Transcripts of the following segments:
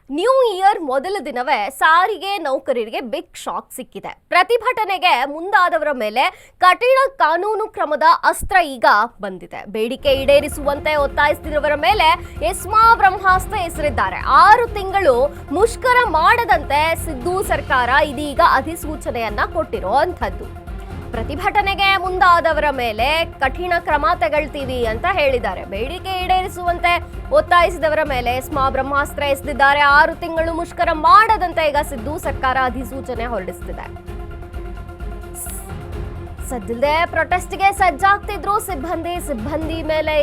New year ಮೊದಲ ದಿನವೇ ಸಾರಿಗೆ ನೌಕರರಿಗೆ ಬಿಗ್ ಶಾಕ್ ಸಿಕ್ಕಿದೆ. ಪ್ರತಿಭಟನೆಗೆ ಮುಂದಾದವರ ಮೇಲೆ ಕಠಿಣ ಕಾನೂನು ಕ್ರಮದ ಅಸ್ತ್ರ ಈಗ ಬಂದಿದೆ. ಬೇಡಿಕೆ ಈಡೇರಿಸುವಂತೆ ಒತ್ತಾಯಿಸುತ್ತಿರುವವರ ಮೇಲೆ ಎಸ್ಮಾ ಬ್ರಹ್ಮಾಸ್ತ್ರ ಹೆಸರಿದ್ದಾರೆ. 6 ತಿಂಗಳು ಮುಷ್ಕರ ಮಾಡದಂತೆ ಸಿದ್ದು ಸರ್ಕಾರ ಇದೀಗ ಅಧಿಸೂಚನೆಯನ್ನ ಕೊಟ್ಟಿರುವಂತದ್ದು. ಪ್ರತಿಭಟನೆಗೆ ಮುಂದಾದವರ ಮೇಲೆ ಕಠಿಣ ಕ್ರಮ ತಗೊಳ್ತೀವಿ ಅಂತ ಹೇಳಿದ್ದಾರೆ. ಬೇಡಿಕೆ ಈಡೇರಿಸುವಂತೆ ಒತ್ತಾಯಿಸಿದವರ ಮೇಲೆ ಎಸ್ಮಾ ಬ್ರಹ್ಮಾಸ್ತ್ರ ಎಸೆದಿದ್ದಾರೆ. 6 ತಿಂಗಳು ಮುಷ್ಕರ ಮಾಡದಂತೆ ಈಗ ಸಿದ್ದು ಸರ್ಕಾರ ಅಧಿಸೂಚನೆ ಹೊರಡಿಸುತ್ತಿದೆ. ಸದ್ದಿಲ್ಲದೆ ಪ್ರೊಟೆಸ್ಟ್ಗೆ ಸಜ್ಜಾಗ್ತಿದ್ರು ಸಿಬ್ಬಂದಿ ಮೇಲೆ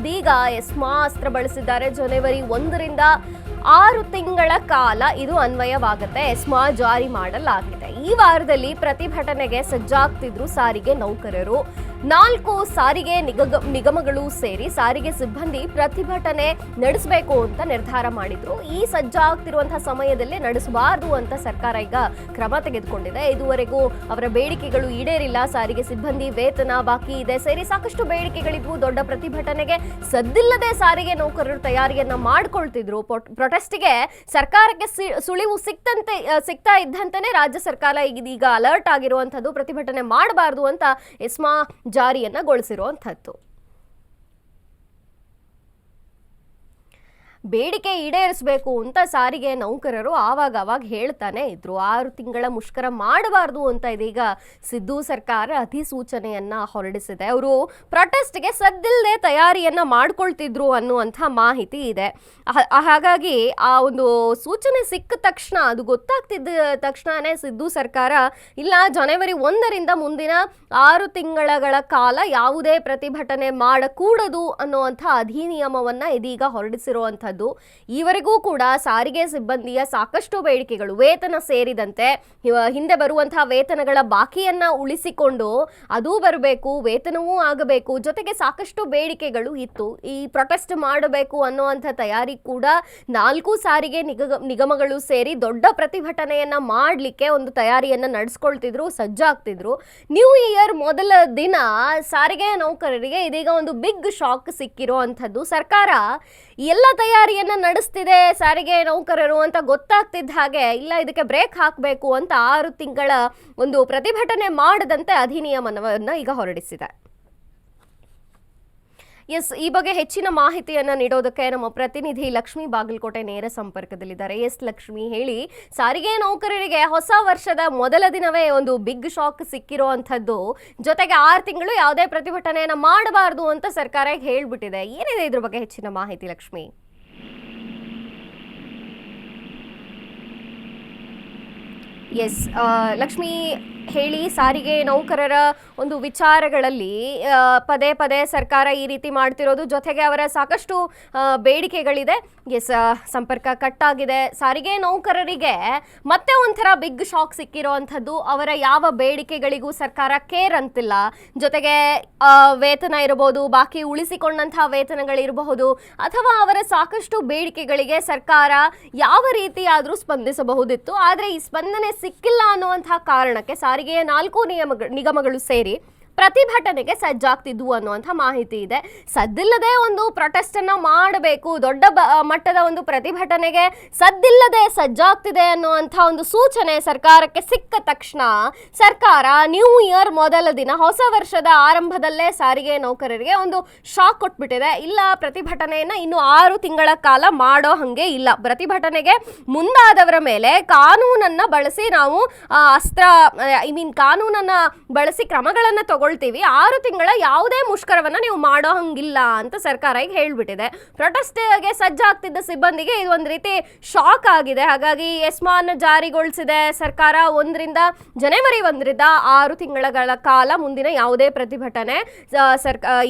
ಇದೀಗ ಎಸ್ಮಾ ಅಸ್ತ್ರ ಬಳಸಿದ್ದಾರೆ. ಜನವರಿ 1ರಿಂದ 6 ತಿಂಗಳ ಕಾಲ ಇದು ಅನ್ವಯವಾಗುತ್ತೆ. ಎಸ್ಮಾ ಜಾರಿ ಮಾಡಲಾಗಿದೆ. ಈ ವಾರದಲ್ಲಿ ಪ್ರತಿಭಟನೆಗೆ ಸಜ್ಜಾಗ್ತಿದ್ರು ಸಾರಿಗೆ ನೌಕರರು. 4 ಸಾರಿಗೆ ನಿಗಮಗಳು ಸೇರಿ ಸಾರಿಗೆ ಸಿಬ್ಬಂದಿ ಪ್ರತಿಭಟನೆ ನಡೆಸಬೇಕು ಅಂತ ನಿರ್ಧಾರ ಮಾಡಿದ್ರು. ಈ ಸಜ್ಜಾಗ್ತಿರುವಂತಹ ಸಮಯದಲ್ಲಿ ನಡೆಸಬಾರದು ಅಂತ ಸರ್ಕಾರ ಈಗ ಕ್ರಮ ತೆಗೆದುಕೊಂಡಿದೆ. ಇದುವರೆಗೂ ಅವರ ಬೇಡಿಕೆಗಳು ಈಡೇರಿಲ್ಲ. ಸಾರಿಗೆ ಸಿಬ್ಬಂದಿ ವೇತನ ಬಾಕಿ ಇದೆ ಸೇರಿ ಸಾಕಷ್ಟು ಬೇಡಿಕೆಗಳಿದ್ವು. ದೊಡ್ಡ ಪ್ರತಿಭಟನೆಗೆ ಸದ್ದಿಲ್ಲದೆ ಸಾರಿಗೆ ನೌಕರರು ತಯಾರಿಯನ್ನ ಮಾಡ್ಕೊಳ್ತಿದ್ರು. ಪ್ರೊಟೆಸ್ಟ್ಗೆ ಸರ್ಕಾರಕ್ಕೆ ಸುಳಿವು ಸಿಗ್ತಾ ಇದ್ದಂತೆಯೇ ರಾಜ್ಯ ಸರ್ಕಾರ ಈಗ ಅಲರ್ಟ್ ಆಗಿರುವಂತದ್ದು. ಪ್ರತಿಭಟನೆ ಮಾಡಬಾರದು ಅಂತ ಎಸ್ಮಾ ಜಾರಿಯನ್ನಗೊಳಿಸಿರುವಂತದ್ದು. ಬೇಡಿಕೆ ಈಡೇರಿಸಬೇಕು ಅಂತ ಸಾರಿಗೆ ನೌಕರರು ಆವಾಗ ಹೇಳ್ತಾನೆ ಇದ್ರು. 6 ತಿಂಗಳ ಮುಷ್ಕರ ಮಾಡಬಾರದು ಅಂತ ಇದೀಗ ಸಿದ್ದು ಸರ್ಕಾರ ಅಧಿಸೂಚನೆಯನ್ನ ಹೊರಡಿಸಿದೆ. ಅವರು ಪ್ರೊಟೆಸ್ಟ್ಗೆ ಸದ್ದಿಲ್ಲದೆ ತಯಾರಿಯನ್ನ ಮಾಡ್ಕೊಳ್ತಿದ್ರು ಅನ್ನುವಂಥ ಮಾಹಿತಿ ಇದೆ. ಹಾಗಾಗಿ ಆ ಒಂದು ಸೂಚನೆ ಸಿಕ್ಕ ತಕ್ಷಣ, ಅದು ಗೊತ್ತಾಗ್ತಿದ್ದ ತಕ್ಷಣನೇ ಸಿದ್ದು ಸರ್ಕಾರ ಇಲ್ಲ, ಜನವರಿ 1ರಿಂದ ಮುಂದಿನ 6 ತಿಂಗಳ ಕಾಲ ಯಾವುದೇ ಪ್ರತಿಭಟನೆ ಮಾಡಕೂಡದು ಅನ್ನುವಂಥ ಅಧಿನಿಯಮವನ್ನ ಇದೀಗ ಹೊರಡಿಸಿರುವಂಥ. ಈವರೆಗೂ ಕೂಡ ಸಾರಿಗೆ ಸಿಬ್ಬಂದಿಯ ಸಾಕಷ್ಟು ಬೇಡಿಕೆಗಳು, ವೇತನ ಸೇರಿದಂತೆ ಹಿಂದೆ ಬರುವಂತಹ ವೇತನಗಳ ಬಾಕಿಯನ್ನ ಉಳಿಸಿಕೊಂಡು ಅದೂ ಬರಬೇಕು, ವೇತನವೂ ಆಗಬೇಕು, ಜೊತೆಗೆ ಸಾಕಷ್ಟು ಬೇಡಿಕೆಗಳು ಇತ್ತು. ಈ ಪ್ರೊಟೆಸ್ಟ್ ಮಾಡಬೇಕು ಅನ್ನುವಂಥ ತಯಾರಿ ಕೂಡ 4 ಸಾರಿಗೆ ನಿಗಮಗಳು ಸೇರಿ ದೊಡ್ಡ ಪ್ರತಿಭಟನೆಯನ್ನ ಮಾಡಲಿಕ್ಕೆ ಒಂದು ತಯಾರಿಯನ್ನ ನಡೆಸ್ಕೊಳ್ತಿದ್ರು, ಸಜ್ಜಾಗ್ತಿದ್ರು. ನ್ಯೂ ಇಯರ್ ಮೊದಲ ದಿನ ಸಾರಿಗೆ ನೌಕರರಿಗೆ ಇದೀಗ ಒಂದು ಬಿಗ್ ಶಾಕ್ ಸಿಕ್ಕಿರುವಂಥದ್ದು. ಸರ್ಕಾರ ಎಲ್ಲ ತಯಾರಿಯನ್ನ ನಡೆಸ್ತಿದೆ ಸಾರಿಗೆ ನೌಕರರು ಅಂತ ಗೊತ್ತಾಗ್ತಿದ್ದ ಹಾಗೆ ಇಲ್ಲ, ಇದಕ್ಕೆ ಬ್ರೇಕ್ ಹಾಕಬೇಕು ಅಂತ 6 ತಿಂಗಳ ಒಂದು ಪ್ರತಿಭಟನೆ ಮಾಡದಂತೆ ಅಧಿನಿಯಮವನ್ನ ಈಗ ಹೊರಡಿಸಿದೆ. ಈ ಬಗ್ಗೆ ಹೆಚ್ಚಿನ ಮಾಹಿತಿಯನ್ನ ನೀಡೋದಕ್ಕೆ ನಮ್ಮ ಪ್ರತಿನಿಧಿ ಲಕ್ಷ್ಮಿ ಬಾಗಲಕೋಟೆ ನೇರ ಸಂಪರ್ಕದಲ್ಲಿದ್ದಾರೆ. ಲಕ್ಷ್ಮಿ, ಹೇಳಿ, ಸಾರಿಗೆ ನೌಕರರಿಗೆ ಹೊಸ ವರ್ಷದ ಮೊದಲ ದಿನವೇ ಒಂದು ಬಿಗ್ ಶಾಕ್ ಸಿಕ್ಕಿರುವಂತದ್ದು, ಜೊತೆಗೆ 6 ತಿಂಗಳು ಯಾವುದೇ ಪ್ರತಿಭಟನೆಯನ್ನ ಮಾಡಬಾರದು ಅಂತ ಸರ್ಕಾರ ಹೇಳ್ಬಿಟ್ಟಿದೆ. ಏನಿದೆ ಇದ್ರ ಬಗ್ಗೆ ಹೆಚ್ಚಿನ ಮಾಹಿತಿ ಲಕ್ಷ್ಮಿ? ಲಕ್ಷ್ಮಿ, ಹೇಳಿ, ಸಾರಿಗೆ ನೌಕರರ ಒಂದು ವಿಚಾರಗಳಲ್ಲಿ ಪದೇ ಸರ್ಕಾರ ಈ ರೀತಿ ಮಾಡ್ತಿರೋದು, ಜೊತೆಗೆ ಅವರ ಸಾಕಷ್ಟು ಬೇಡಿಕೆಗಳಿದೆ. ಸಂಪರ್ಕ ಕಟ್ ಆಗಿದೆ. ಸಾರಿಗೆ ನೌಕರರಿಗೆ ಮತ್ತೆ ಒಂಥರ ಬಿಗ್ ಶಾಕ್ ಸಿಕ್ಕಿರೋವಂಥದ್ದು. ಅವರ ಯಾವ ಬೇಡಿಕೆಗಳಿಗೂ ಸರ್ಕಾರ ಕೇರ್ ಅಂತಿಲ್ಲ. ಜೊತೆಗೆ ವೇತನ ಇರಬಹುದು, ಬಾಕಿ ಉಳಿಸಿಕೊಂಡಂತಹ ವೇತನಗಳಿರಬಹುದು, ಅಥವಾ ಅವರ ಸಾಕಷ್ಟು ಬೇಡಿಕೆಗಳಿಗೆ ಸರ್ಕಾರ ಯಾವ ರೀತಿ ಆದರೂ ಸ್ಪಂದಿಸಬಹುದಿತ್ತು. ಆದರೆ ಈ ಸ್ಪಂದನೆ ಸಿಕ್ಕಿಲ್ಲ ಅನ್ನುವಂತಹ ಕಾರಣಕ್ಕೆ ಸಾರಿಗೆಯ 4 ನಿಗಮಗಳು ಸೇರಿ ಪ್ರತಿಭಟನೆಗೆ ಸಜ್ಜಾಗ್ತಿದ್ವು ಅನ್ನುವಂಥ ಮಾಹಿತಿ ಇದೆ. ಸದ್ದಿಲ್ಲದೆ ಒಂದು ಪ್ರೊಟೆಸ್ಟ್ ಅನ್ನ ಮಾಡಬೇಕು, ದೊಡ್ಡ ಮಟ್ಟದ ಒಂದು ಪ್ರತಿಭಟನೆಗೆ ಸದ್ದಿಲ್ಲದೆ ಸಜ್ಜಾಗ್ತಿದೆ ಅನ್ನುವಂಥ ಒಂದು ಸೂಚನೆ ಸರ್ಕಾರಕ್ಕೆ ಸಿಕ್ಕ ತಕ್ಷಣ ಸರ್ಕಾರ ನ್ಯೂ ಇಯರ್ ಮೊದಲ ದಿನ, ಹೊಸ ವರ್ಷದ ಆರಂಭದಲ್ಲೇ ಸಾರಿಗೆ ನೌಕರರಿಗೆ ಒಂದು ಶಾಕ್ ಕೊಟ್ಬಿಟ್ಟಿದೆ. ಇಲ್ಲ, ಪ್ರತಿಭಟನೆಯನ್ನ ಇನ್ನು 6 ತಿಂಗಳ ಕಾಲ ಮಾಡೋ ಹಂಗೆ ಇಲ್ಲ. ಪ್ರತಿಭಟನೆಗೆ ಮುಂದಾದವರ ಮೇಲೆ ಕಾನೂನನ್ನ ಬಳಸಿ ನಾವು ಕಾನೂನನ್ನ ಬಳಸಿ ಕ್ರಮಗಳನ್ನ ತಗೊಳ್ತೀವಿ. 6 ತಿಂಗಳ ಯಾವುದೇ ಮುಷ್ಕರವನ್ನ ನೀವು ಮಾಡೋ ಹಂಗಿಲ್ಲ ಅಂತ ಸರ್ಕಾರ ಈಗ ಹೇಳ್ಬಿಟ್ಟಿದೆ. ಪ್ರೊಟೆಸ್ಟ್ಗೆ ಸಜ್ಜಾಗ್ತಿದ್ದ ಸಿಬ್ಬಂದಿಗೆ ಇದು ಒಂದು ರೀತಿ ಶಾಕ್ ಆಗಿದೆ. ಹಾಗಾಗಿ ಎಸ್ಮಾನ್ ಜಾರಿಗೊಳಿಸಿದೆ ಸರ್ಕಾರ. ಜನವರಿ 1ರಿಂದ 6 ತಿಂಗಳ ಕಾಲ ಮುಂದಿನ ಯಾವುದೇ ಪ್ರತಿಭಟನೆ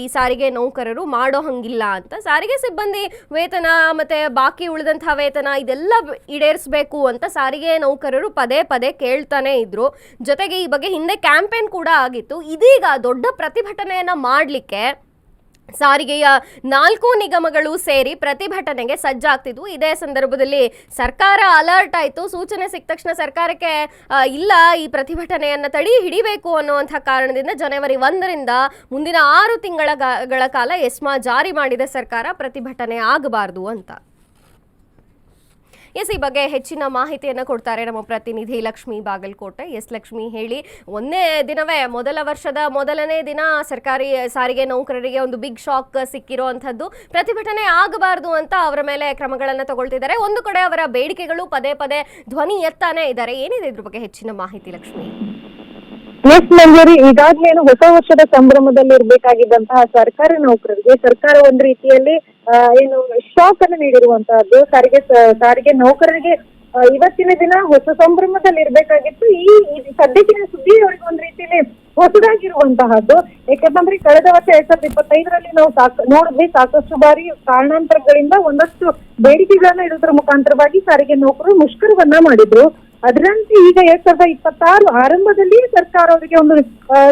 ಈ ಸಾರಿಗೆ ನೌಕರರು ಮಾಡೋ ಹಂಗಿಲ್ಲ ಅಂತ. ಸಾರಿಗೆ ಸಿಬ್ಬಂದಿ ವೇತನ ಮತ್ತೆ ಬಾಕಿ ಉಳಿದಂತಹ ವೇತನ ಇದೆಲ್ಲ ಈಡೇರಿಸಬೇಕು ಅಂತ ಸಾರಿಗೆ ನೌಕರರು ಪದೇ ಕೇಳ್ತಾನೆ ಇದ್ರು. ಜೊತೆಗೆ ಈ ಬಗ್ಗೆ ಹಿಂದೆ ಕ್ಯಾಂಪೇನ್ ಕೂಡ ಆಗಿತ್ತು. ಇದೀಗ ದೊಡ್ಡ ಪ್ರತಿಭಟನೆಯನ್ನ ಮಾಡಲಿಕ್ಕೆ ಸಾರಿಗೆಯ 4 ನಿಗಮಗಳು ಸೇರಿ ಪ್ರತಿಭಟನೆಗೆ ಸಜ್ಜಾಗ್ತಿದ್ವು. ಇದೇ ಸಂದರ್ಭದಲ್ಲಿ ಸರ್ಕಾರ ಅಲರ್ಟ್ ಆಯಿತು. ಸೂಚನೆ ಸಿಕ್ಕ ತಕ್ಷಣ ಸರ್ಕಾರಕ್ಕೆ ಇಲ್ಲ, ಈ ಪ್ರತಿಭಟನೆಯನ್ನು ಹಿಡಿಬೇಕು ಅನ್ನುವಂಥ ಕಾರಣದಿಂದ ಜನವರಿ 1ರಿಂದ ಮುಂದಿನ 6 ತಿಂಗಳ ಕಾಲ ಎಸ್ಮಾ ಜಾರಿ ಮಾಡಿದ ಸರ್ಕಾರ, ಪ್ರತಿಭಟನೆ ಆಗಬಾರ್ದು ಅಂತ. ಈ ಬಗ್ಗೆ ಹೆಚ್ಚಿನ ಮಾಹಿತಿಯನ್ನು ಕೊಡ್ತಾರೆ ನಮ್ಮ ಪ್ರತಿನಿಧಿ ಲಕ್ಷ್ಮಿ ಬಾಗಲಕೋಟೆ. ಲಕ್ಷ್ಮಿ, ಹೇಳಿ, ಒಂದೇ ದಿನವೇ ಮೊದಲ ವರ್ಷದ ಮೊದಲನೇ ದಿನ ಸರ್ಕಾರಿ ಸಾರಿಗೆ ನೌಕರರಿಗೆ ಒಂದು ಬಿಗ್ ಶಾಕ್ ಸಿಕ್ಕಿರುವಂತದ್ದು. ಪ್ರತಿಭಟನೆ ಆಗಬಾರದು ಅಂತ ಅವರ ಮೇಲೆ ಕ್ರಮಗಳನ್ನು ತಗೊಳ್ತಿದ್ದಾರೆ. ಒಂದು ಕಡೆ ಅವರ ಬೇಡಿಕೆಗಳು ಪದೇ ಪದೇ ಧ್ವನಿ ಎತ್ತಾನೆ ಇದ್ದಾರೆ. ಏನಿದೆ ಇದ್ರ ಬಗ್ಗೆ ಹೆಚ್ಚಿನ ಮಾಹಿತಿ ಲಕ್ಷ್ಮಿ? ಮಂಜೂರಿ, ಈಗಾಗಲೇ ಹೊಸ ವರ್ಷದ ಸಂಭ್ರಮದಲ್ಲಿ ಇರಬೇಕಾಗಿದ್ದಂತಹ ಸರ್ಕಾರಿ ನೌಕರರಿಗೆ ಸರ್ಕಾರ ಒಂದ್ ರೀತಿಯಲ್ಲಿ ಏನು ಶಾಕ್ ಅನ್ನು ನೀಡಿರುವಂತಹದ್ದು. ಸಾರಿಗೆ ನೌಕರರಿಗೆ ಇವತ್ತಿನ ದಿನ ಹೊಸ ಸಂಭ್ರಮದಲ್ಲಿ ಇರ್ಬೇಕಾಗಿತ್ತು. ಈ ಸದ್ಯಕ್ಕಿನ ಸುದ್ದಿ ಅವರಿಗೆ ಒಂದ್ ರೀತಿಯಲ್ಲಿ ಹೊಸದಾಗಿರುವಂತಹದ್ದು. ಯಾಕಂದ್ರೆ ಕಳೆದ ವರ್ಷ 2025ರಲ್ಲಿ ನಾವು ನೋಡಿದ್ವಿ, ಸಾಕಷ್ಟು ಬಾರಿ ಕಾರಣಾಂತರಗಳಿಂದ ಒಂದಷ್ಟು ಬೇಡಿಕೆಗಳನ್ನ ಇಡುವುದರ ಮುಖಾಂತರವಾಗಿ ಸಾರಿಗೆ ನೌಕರರು ಮುಷ್ಕರವನ್ನ ಮಾಡಿದ್ರು. ಅದರಂತೆ ಈಗ 2026 ಆರಂಭದಲ್ಲಿ ಸರ್ಕಾರ ಅವರಿಗೆ ಒಂದು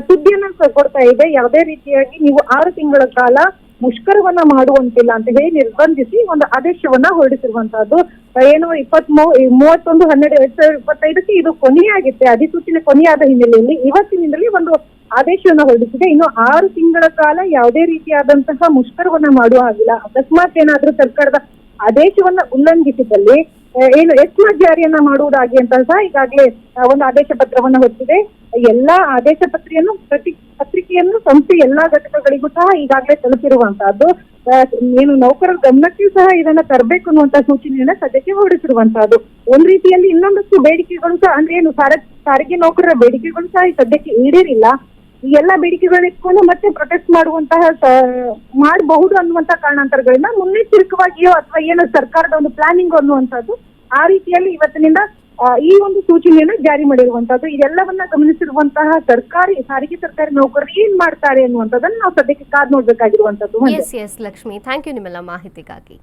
ಸುದ್ದಿಯನ್ನ ಕೊಡ್ತಾ ಇದೆ. ಯಾವುದೇ ರೀತಿಯಾಗಿ ನೀವು 6 ತಿಂಗಳ ಕಾಲ ಮುಷ್ಕರವನ್ನ ಮಾಡುವಂತಿಲ್ಲ ಅಂತ ಹೇಳಿ ನಿರ್ಬಂಧಿಸಿ ಒಂದು ಆದೇಶವನ್ನ ಹೊರಡಿಸಿರುವಂತಹದ್ದು. ಏನು 31/12/2025 ಇದು ಕೊನೆಯಾಗಿತ್ತೆ, ಅಧಿಸೂಚನೆ ಕೊನೆಯಾದ ಹಿನ್ನೆಲೆಯಲ್ಲಿ ಇವತ್ತಿನಿಂದಲೇ ಒಂದು ಆದೇಶವನ್ನ ಹೊರಡಿಸಿದೆ. ಇನ್ನು 6 ತಿಂಗಳ ಕಾಲ ಯಾವುದೇ ರೀತಿಯಾದಂತಹ ಮುಷ್ಕರವನ್ನ ಮಾಡುವ ಹಾಗಿಲ್ಲ. ಅಕಸ್ಮಾತ್ ಏನಾದ್ರೂ ಸರ್ಕಾರದ ಆದೇಶವನ್ನ ಉಲ್ಲಂಘಿಸಿದಲ್ಲಿ ಏನು ಜಾರಿಯನ್ನ ಮಾಡುವುದಾಗಿ ಅಂತ ಸಹ ಈಗಾಗಲೇ ಒಂದು ಆದೇಶ ಪತ್ರವನ್ನ ಹೊರಟಿದೆ. ಎಲ್ಲಾ ಆದೇಶ ಪತ್ರಿಕೆಯನ್ನು ಸಂಸ್ಥೆ ಎಲ್ಲಾ ಘಟಕಗಳಿಗೂ ಸಹ ಈಗಾಗಲೇ ತಲುಪಿರುವಂತಹದ್ದು. ಏನು ನೌಕರರ ಗಮನಕ್ಕೆ ಸಹ ಇದನ್ನ ತರಬೇಕು ಅನ್ನುವಂತ ಸೂಚನೆಯನ್ನ ಸದ್ಯಕ್ಕೆ ಹೊರಡಿಸಿರುವಂತಹದ್ದು. ಒಂದ್ ರೀತಿಯಲ್ಲಿ ಇನ್ನೊಂದಷ್ಟು ಬೇಡಿಕೆಗಳು ಸಹ ಅಂದ್ರೆ ಏನು ಸಾರಿಗೆ ನೌಕರರ ಬೇಡಿಕೆಗಳು ಸಹ ಸದ್ಯಕ್ಕೆ ಈಡೇರಿಲ್ಲ. ಈ ಎಲ್ಲಾ ಬೇಡಿಕೆಗಳನ್ನ ಇಟ್ಕೊಂಡು ಮತ್ತೆ ಪ್ರೊಟೆಸ್ಟ್ ಮಾಡಬಹುದು ಅನ್ನುವಂತ ಕಾರಣಾಂತರಗಳಿಂದ ಮುನ್ನೆಚ್ಚರಿಕವಾಗಿಯೋ ಅಥವಾ ಏನು ಸರ್ಕಾರದ ಒಂದು ಪ್ಲಾನಿಂಗ್ ಅನ್ನುವಂಥದ್ದು ಆ ರೀತಿಯಲ್ಲಿ ಇವತ್ತಿನಿಂದ ಈ ಒಂದು ಸೂಚನೆಯನ್ನ ಜಾರಿ ಮಾಡಿರುವಂತಹದ್ದು. ಇದೆಲ್ಲವನ್ನ ಗಮನಿಸಿರುವಂತಹ ಸಾರಿಗೆ ಸರ್ಕಾರಿ ನೌಕರರು ಏನ್ ಮಾಡ್ತಾರೆ ಅನ್ನುವಂಥದ್ದನ್ನ ನಾವು ಸದ್ಯಕ್ಕೆ ಕಾದ್ ನೋಡ್ಬೇಕಾಗಿರುವಂತದ್ದು. ಲಕ್ಷ್ಮಿ, ಥ್ಯಾಂಕ್ ಯು ನಿಮ್ಮೆಲ್ಲ ಮಾಹಿತಿಗಾಗಿ.